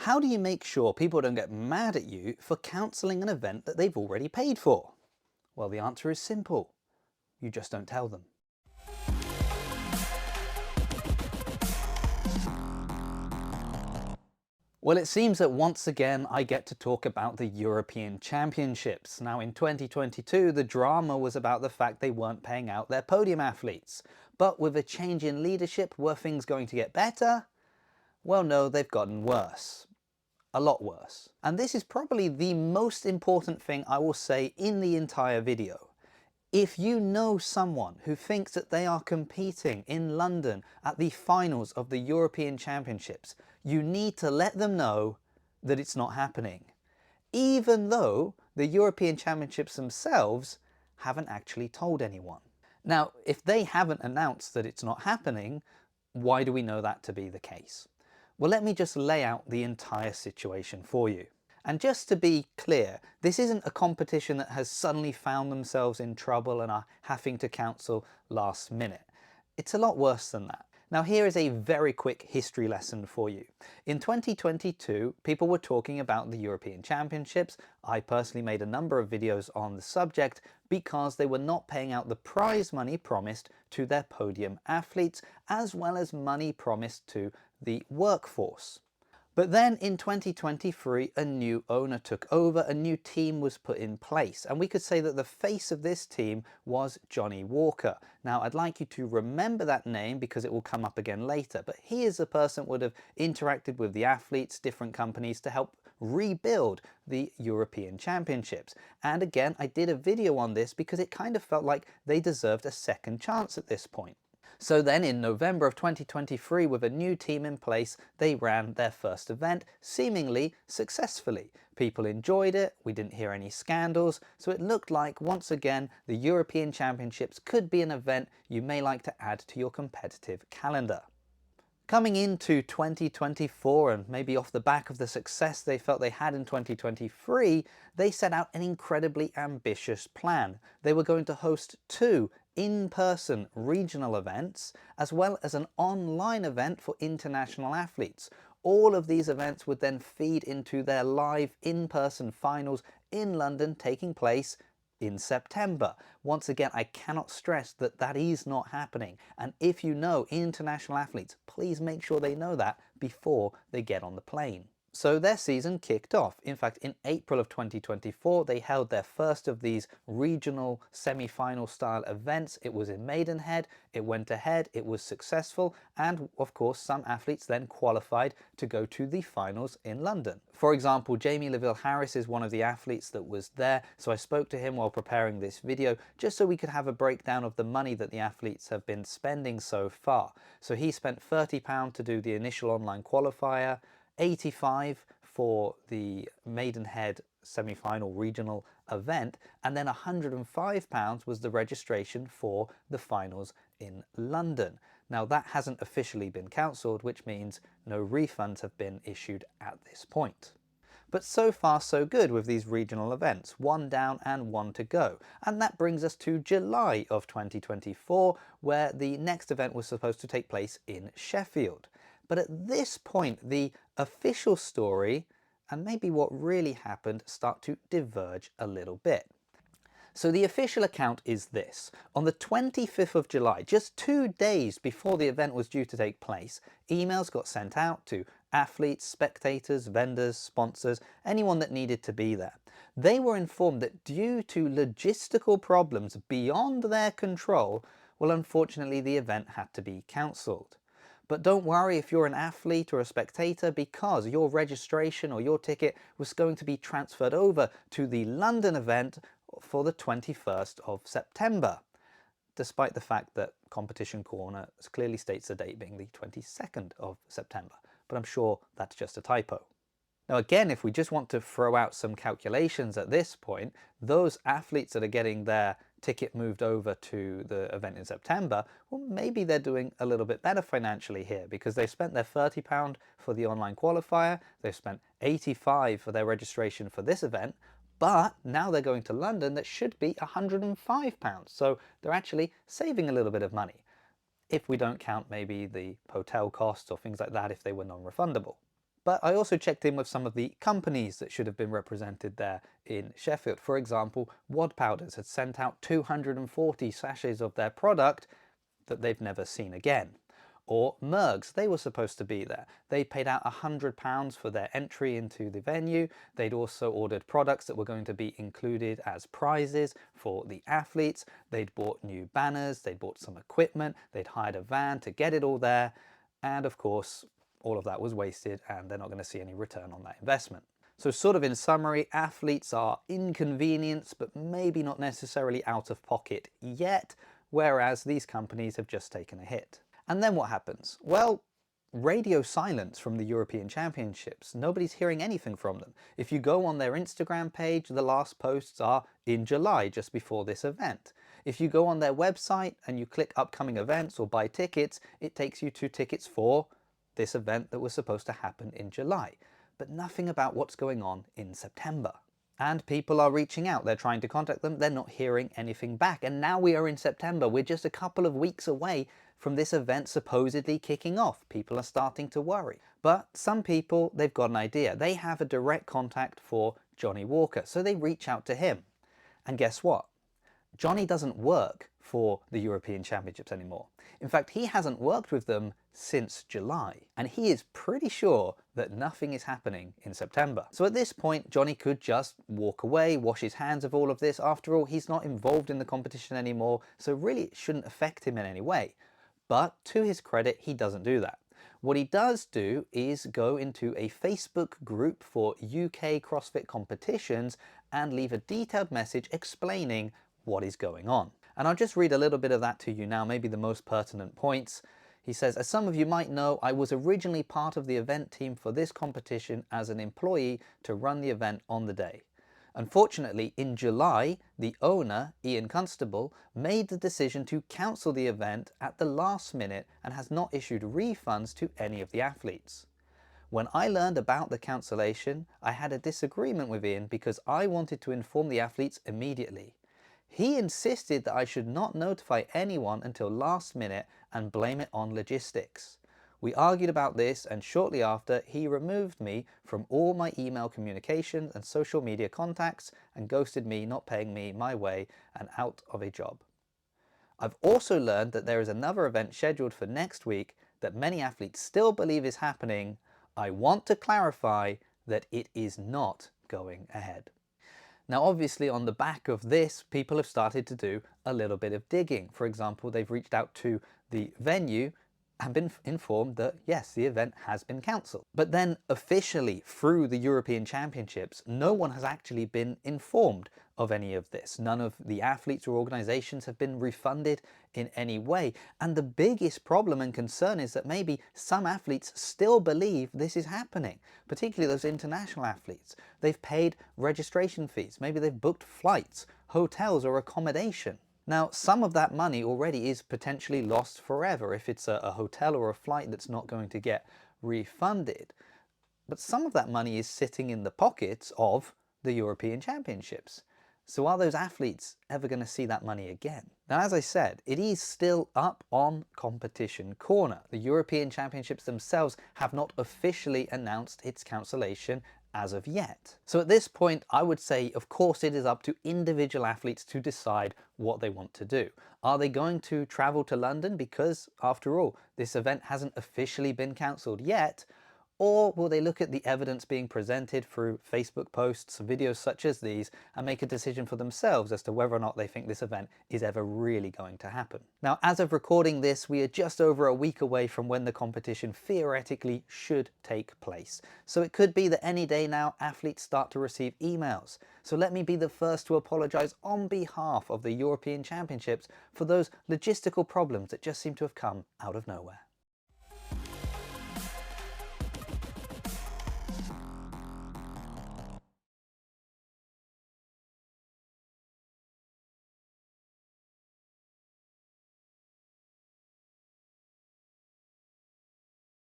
How do you make sure people don't get mad at you for cancelling an event that they've already paid for? Well, the answer is simple. You just don't tell them. Well, it seems that once again I get to talk about the European Championships. Now in 2022 the drama was about the fact they weren't paying out their podium athletes. But with a change in leadership, were things going to get better? Well no, they've gotten worse. A lot worse. And this is probably the most important thing I will say in the entire video. If you know someone who thinks that they are competing in London at the finals of the European Championships, you need to let them know that it's not happening. Even though the European Championships themselves haven't actually told anyone. Now, if they haven't announced that it's not happening, why do we know that to be the case? Well, let me just lay out the entire situation for you. And just to be clear, this isn't a competition that has suddenly found themselves in trouble and are having to cancel last minute. It's a lot worse than that. Now here is a very quick history lesson for you. In 2022, people were talking about the European Championships. I personally made a number of videos on the subject because they were not paying out the prize money promised to their podium athletes, as well as money promised to the workforce. But then in 2023, a new owner took over, a new team was put in place, and we could say that the face of this team was Johnny Walker. Now, I'd like you to remember that name because it will come up again later, but he is the person that would have interacted with the athletes, different companies, to help rebuild the European Championships. And again, I did a video on this because it kind of felt like they deserved a second chance at this point. So then in November of 2023, with a new team in place, they ran their first event, seemingly successfully. People enjoyed it, we didn't hear any scandals, so it looked like, once again, the European Championships could be an event you may like to add to your competitive calendar. Coming into 2024, and maybe off the back of the success they felt they had in 2023, they set out an incredibly ambitious plan. They were going to host 2 in-person regional events, as well as an online event for international athletes. All of these events would then feed into their live in-person finals in London, taking place in September. Once again, I cannot stress that that is not happening. And if you know international athletes, please make sure they know that before they get on the plane. So their season kicked off. In fact, in April of 2024, they held their first of these regional semi-final style events. It was in Maidenhead, it went ahead, it was successful, and of course some athletes then qualified to go to the finals in London. For example, Jamie Leville Harris is one of the athletes that was there, so I spoke to him while preparing this video just so we could have a breakdown of the money that the athletes have been spending so far. So he spent £30 to do the initial online qualifier, 85 for the Maidenhead semi-final regional event, and then £105 was the registration for the finals in London. Now that hasn't officially been cancelled, which means no refunds have been issued at this point. But so far so good with these regional events, 1 down and 1 to go. And that brings us to July of 2024, where the next event was supposed to take place in Sheffield. But at this point, the official story and maybe what really happened start to diverge a little bit. So the official account is this. On the 25th of July, just 2 days before the event was due to take place, emails got sent out to athletes, spectators, vendors, sponsors, anyone that needed to be there. They were informed that due to logistical problems beyond their control, well, unfortunately the event had to be cancelled. But don't worry if you're an athlete or a spectator, because your registration or your ticket was going to be transferred over to the London event for the 21st of September, despite the fact that Competition Corner clearly states the date being the 22nd of September. But I'm sure that's just a typo. Now again, if we just want to throw out some calculations at this point, those athletes that are getting their ticket moved over to the event in September, well, maybe they're doing a little bit better financially here, because they've spent their £30 for the online qualifier, they've spent £85 for their registration for this event, but now they're going to London, that should be £105. So they're actually saving a little bit of money, if we don't count maybe the hotel costs or things like that if they were non-refundable. But I also checked in with some of the companies that should have been represented there in Sheffield. For example, Wad Powders had sent out 240 sachets of their product that they've never seen again. Or Mergs, they were supposed to be there. They paid out £100 for their entry into the venue. They'd also ordered products that were going to be included as prizes for the athletes. They'd bought new banners, they'd bought some equipment, they'd hired a van to get it all there. And of course, all of that was wasted and they're not going to see any return on that investment. So sort of in summary, athletes are inconvenienced, but maybe not necessarily out of pocket yet, whereas these companies have just taken a hit. And then what happens? Well, radio silence from the European Championships. Nobody's hearing anything from them. If you go on their Instagram page, the last posts are in July, just before this event. If you go on their website and you click upcoming events or buy tickets, it takes you to tickets for this event that was supposed to happen in July. But nothing about what's going on in September. And people are reaching out, they're trying to contact them, they're not hearing anything back. And now we are in September, we're just a couple of weeks away from this event supposedly kicking off. People are starting to worry. But some people, they've got an idea. They have a direct contact for Johnny Walker, so they reach out to him. And guess what? Johnny doesn't work for the European Championships anymore. In fact, he hasn't worked with them since July, and he is pretty sure that nothing is happening in September. So at this point, Johnny could just walk away, wash his hands of all of this. After all, he's not involved in the competition anymore, so really it shouldn't affect him in any way. But to his credit, he doesn't do that. What he does do is go into a Facebook group for UK CrossFit competitions and leave a detailed message explaining what is going on. And I'll just read a little bit of that to you now, maybe the most pertinent points. He says, as some of you might know, I was originally part of the event team for this competition as an employee to run the event on the day. Unfortunately, in July, the owner, Ian Constable, made the decision to cancel the event at the last minute and has not issued refunds to any of the athletes. When I learned about the cancellation, I had a disagreement with Ian because I wanted to inform the athletes immediately. He insisted that I should not notify anyone until last minute and blame it on logistics. We argued about this, and shortly after, he removed me from all my email communications and social media contacts and ghosted me, not paying me my way and out of a job. I've also learned that there is another event scheduled for next week that many athletes still believe is happening. I want to clarify that it is not going ahead. Now, obviously, on the back of this, people have started to do a little bit of digging. For example, they've reached out to the venue and been informed that, yes, the event has been cancelled. But then officially through the European Championships, no one has actually been informed of any of this. None of the athletes or organisations have been refunded in any way. And the biggest problem and concern is that maybe some athletes still believe this is happening, particularly those international athletes. They've paid registration fees, maybe they've booked flights, hotels or accommodation. Now, some of that money already is potentially lost forever if it's a hotel or a flight that's not going to get refunded. But some of that money is sitting in the pockets of the European Championships. So are those athletes ever going to see that money again? Now, as I said, it is still up on Competition Corner. The European Championships themselves have not officially announced its cancellation as of yet. So at this point, I would say, of course, it is up to individual athletes to decide what they want to do. Are they going to travel to London because, after all, this event hasn't officially been cancelled yet? Or will they look at the evidence being presented through Facebook posts, videos such as these, and make a decision for themselves as to whether or not they think this event is ever really going to happen? Now, as of recording this, we are just over a week away from when the competition theoretically should take place. So it could be that any day now, athletes start to receive emails. So let me be the first to apologise on behalf of the European Championships for those logistical problems that just seem to have come out of nowhere.